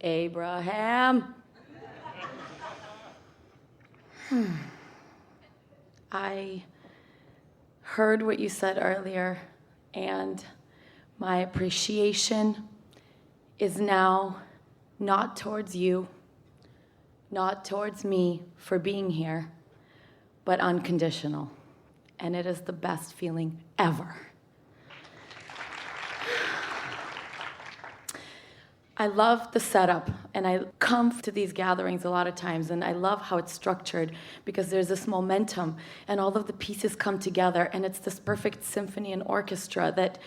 Abraham. I heard what you said earlier, and my appreciation is now not towards you, not towards me for being here, but unconditional. And it is the best feeling ever. I love the setup, and I come to these gatherings a lot of times, and I love how it's structured because there's this momentum, and all of the pieces come together, and it's this perfect symphony and orchestra that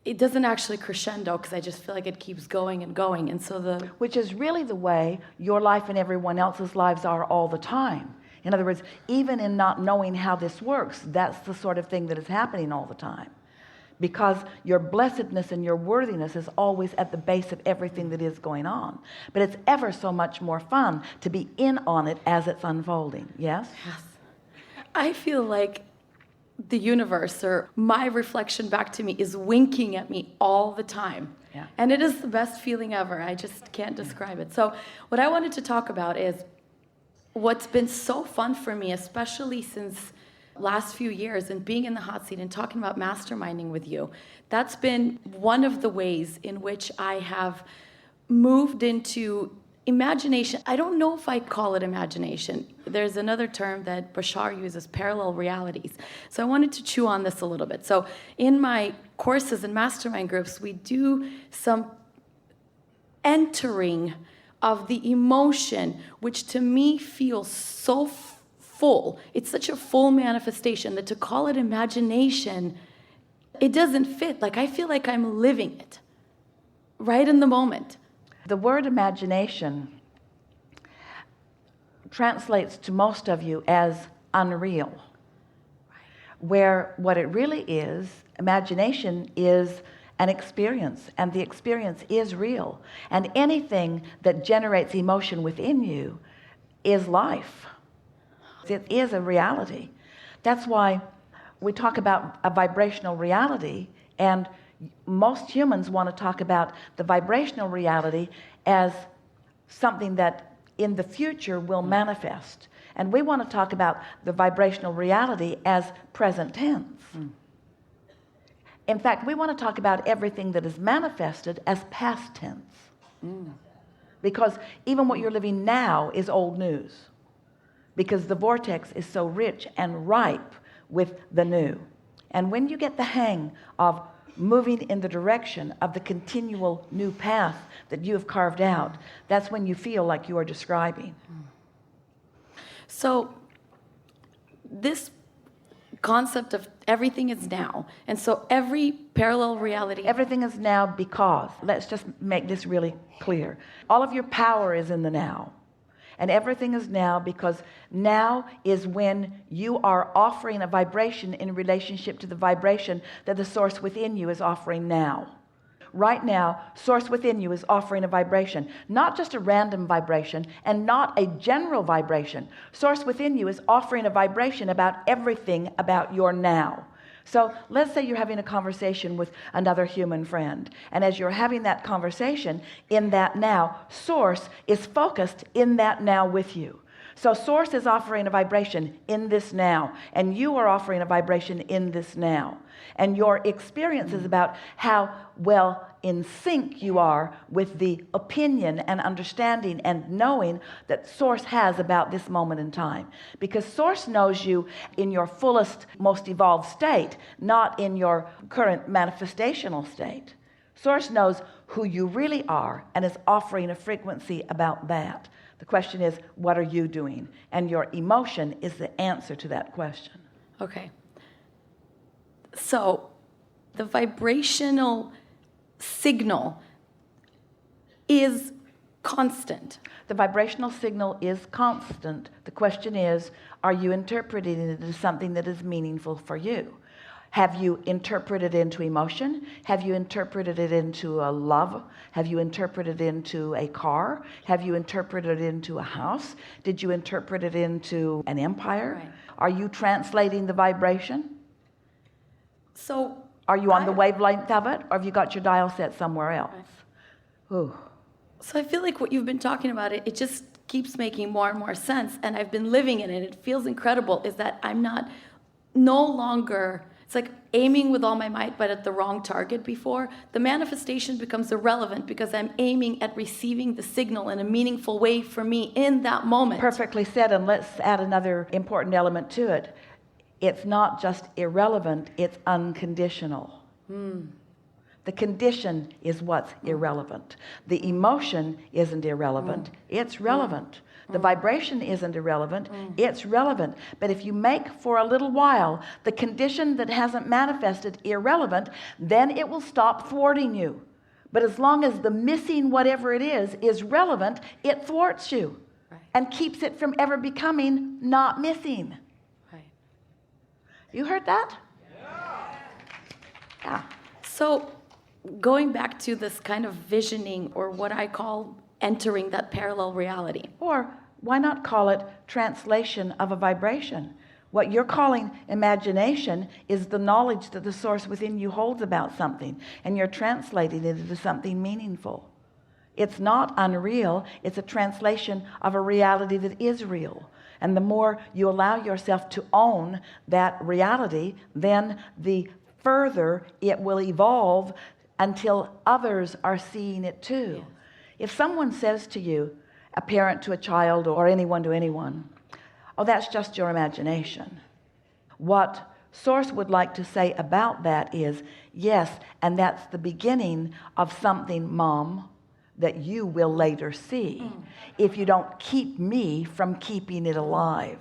it doesn't actually crescendo because I just feel like it keeps going and going, and so which is really the way your life and everyone else's lives are all the time. In other words, even in not knowing how this works, that's the sort of thing that is happening all the time. Because your blessedness and your worthiness is always at the base of everything that is going on. But it's ever so much more fun to be in on it as it's unfolding. Yes? Yes. I feel like the universe, or my reflection back to me, is winking at me all the time. Yeah. And it is the best feeling ever. I just can't describe it. So what I wanted to talk about is what's been so fun for me, especially since last few years and being in the hot seat and talking about masterminding with you. That's been one of the ways in which I have moved into imagination. I don't know if I call it imagination. There's another term that Bashar uses, parallel realities. So I wanted to chew on this a little bit. So in my courses and mastermind groups, we do some entering of the emotion, which to me feels so full. It's such a full manifestation that to call it imagination, it doesn't fit. Like, I feel like I'm living it right in the moment. The word imagination translates to most of you as unreal, where what it really is, imagination is an experience, and the experience is real. And anything that generates emotion within you is life. It is a reality. That's why we talk about a vibrational reality, and most humans want to talk about the vibrational reality as something that in the future will manifest. And we want to talk about the vibrational reality as present tense. In fact, we want to talk about everything that is manifested as past tense. Because even what you're living now is old news. Because the vortex is so rich and ripe with the new. And when you get the hang of moving in the direction of the continual new path that you have carved out, that's when you feel like you are describing. So this concept of everything is now, and so every parallel reality, everything is now, because let's just make this really clear. All of your power is in the now. And everything is now, because now is when you are offering a vibration in relationship to the vibration that the source within you is offering now. Right now, source within you is offering a vibration, not just a random vibration and not a general vibration. Source within you is offering a vibration about everything about your now. So let's say you're having a conversation with another human friend, and as you're having that conversation in that now, source is focused in that now with you. So source is offering a vibration in this now, and you are offering a vibration in this now. And your experience is about how well in sync you are with the opinion and understanding and knowing that source has about this moment in time. Because source knows you in your fullest, most evolved state, not in your current manifestational state. Source knows who you really are and is offering a frequency about that. The question is, what are you doing? And your emotion is the answer to that question. Okay. So the vibrational signal is constant. The vibrational signal is constant. The question is, are you interpreting it as something that is meaningful for you? Have you interpreted it into emotion? Have you interpreted it into a love? Have you interpreted it into a car? Have you interpreted it into a house? Did you interpret it into an empire? Right. Are you translating the vibration? So are you on the wavelength of it, or have you got your dial set somewhere else? Ooh. So I feel like what you've been talking about, it just keeps making more and more sense, and I've been living in it. It feels incredible, is that I'm no longer, it's like aiming with all my might, but at the wrong target before. The manifestation becomes irrelevant because I'm aiming at receiving the signal in a meaningful way for me in that moment. Perfectly said, and let's add another important element to it. It's not just irrelevant, it's unconditional. The condition is what's irrelevant. The emotion isn't irrelevant, it's relevant. The vibration isn't irrelevant, it's relevant. But if you make for a little while the condition that hasn't manifested irrelevant, then it will stop thwarting you. But as long as the missing whatever it is relevant, it thwarts you and keeps it from ever becoming not missing. Right. You heard that? Yeah. So going back to this kind of visioning, or what I call entering that parallel reality. Or why not call it translation of a vibration? What you're calling imagination is the knowledge that the source within you holds about something, and you're translating it into something meaningful. It's not unreal, it's a translation of a reality that is real. And the more you allow yourself to own that reality, then the further it will evolve until others are seeing it too. Yes. If someone says to you, a parent to a child or anyone to anyone, oh, that's just your imagination. What Source would like to say about that is, yes, and that's the beginning of something, Mom, that you will later see if you don't keep me from keeping it alive.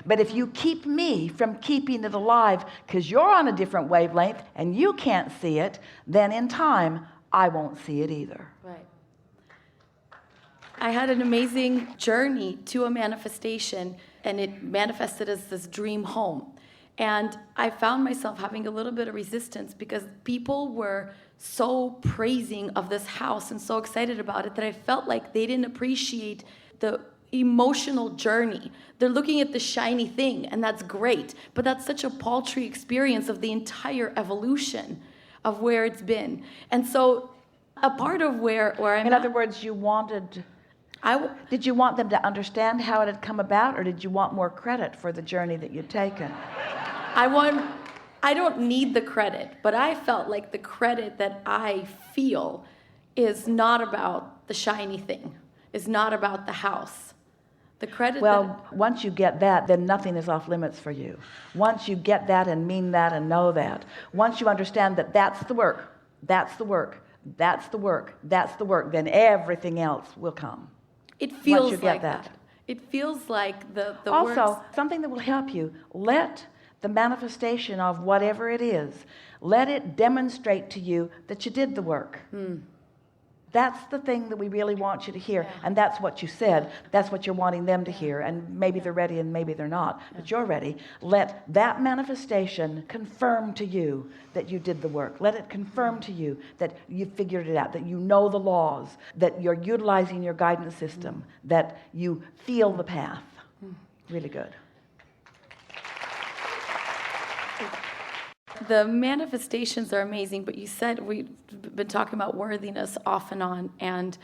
But if you keep me from keeping it alive because you're on a different wavelength and you can't see it, then in time, I won't see it either. Right. I had an amazing journey to a manifestation, and it manifested as this dream home. And I found myself having a little bit of resistance because people were so praising of this house and so excited about it that I felt like they didn't appreciate the emotional journey. They're looking at the shiny thing, and that's great, but that's such a paltry experience of the entire evolution of where it's been. And so a part of where I'm in other words, you wanted, did you want them to understand how it had come about, or did you want more credit for the journey that you'd taken? I don't need the credit, but I felt like the credit that I feel is not about the shiny thing, is not about the house. The credit. Well, once you get that, then nothing is off limits for you. Once you get that and mean that and know that, once you understand that that's the work, that's the work, that's the work, that's the work, then everything else will come. It feels once you get like that. It feels like the also, works. something that will help you, let the manifestation of whatever it is, let it demonstrate to you that you did the work. That's the thing that we really want you to hear. Yeah. And that's what you said. That's what you're wanting them to hear. And maybe they're ready and maybe they're not. But you're ready. Let that manifestation confirm to you that you did the work. Let it confirm to you that you figured it out, that you know the laws, that you're utilizing your guidance system, that you feel the path. Really good. The manifestations are amazing, but you said we've been talking about worthiness off and on, and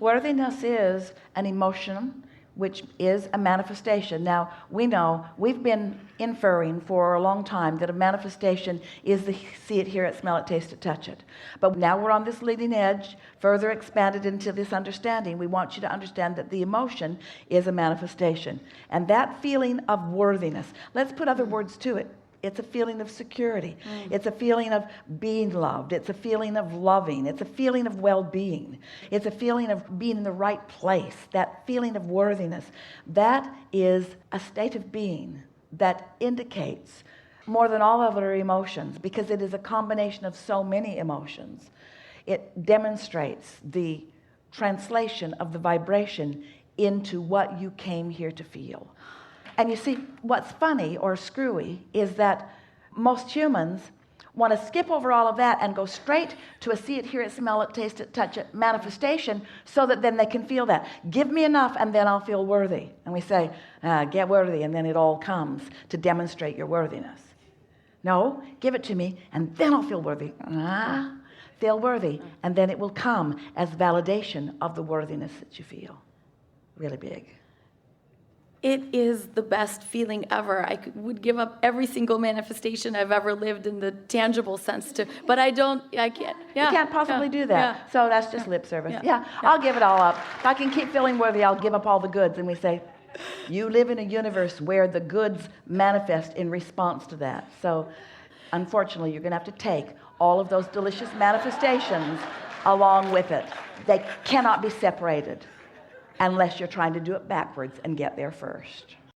worthiness is an emotion, which is a manifestation. Now, we know, we've been inferring for a long time that a manifestation is the see it, hear it, smell it, taste it, touch it. But now we're on this leading edge, further expanded into this understanding. We want you to understand that the emotion is a manifestation. And that feeling of worthiness, let's put other words to it. It's a feeling of security. It's a feeling of being loved. It's a feeling of loving. It's a feeling of well-being. It's a feeling of being in the right place. That feeling of worthiness. That is a state of being that indicates more than all other emotions, because it is a combination of so many emotions. It demonstrates the translation of the vibration into what you came here to feel. And you see, what's funny or screwy is that most humans want to skip over all of that and go straight to a see it, hear it, smell it, taste it, touch it manifestation, so that then they can feel that. Give me enough and then I'll feel worthy. And we say, get worthy, and then it all comes to demonstrate your worthiness. No, give it to me and then I'll feel worthy. Feel worthy, and then it will come as validation of the worthiness that you feel. Really big. It is the best feeling ever. Would give up every single manifestation I've ever lived in the tangible sense to, but I can't. Yeah, You can't possibly do that. Yeah. So that's just lip service. Yeah. I'll give it all up. If I can keep feeling worthy, I'll give up all the goods. And we say, you live in a universe where the goods manifest in response to that. So unfortunately, you're going to have to take all of those delicious manifestations along with it. They cannot be separated unless you're trying to do it backwards and get there first.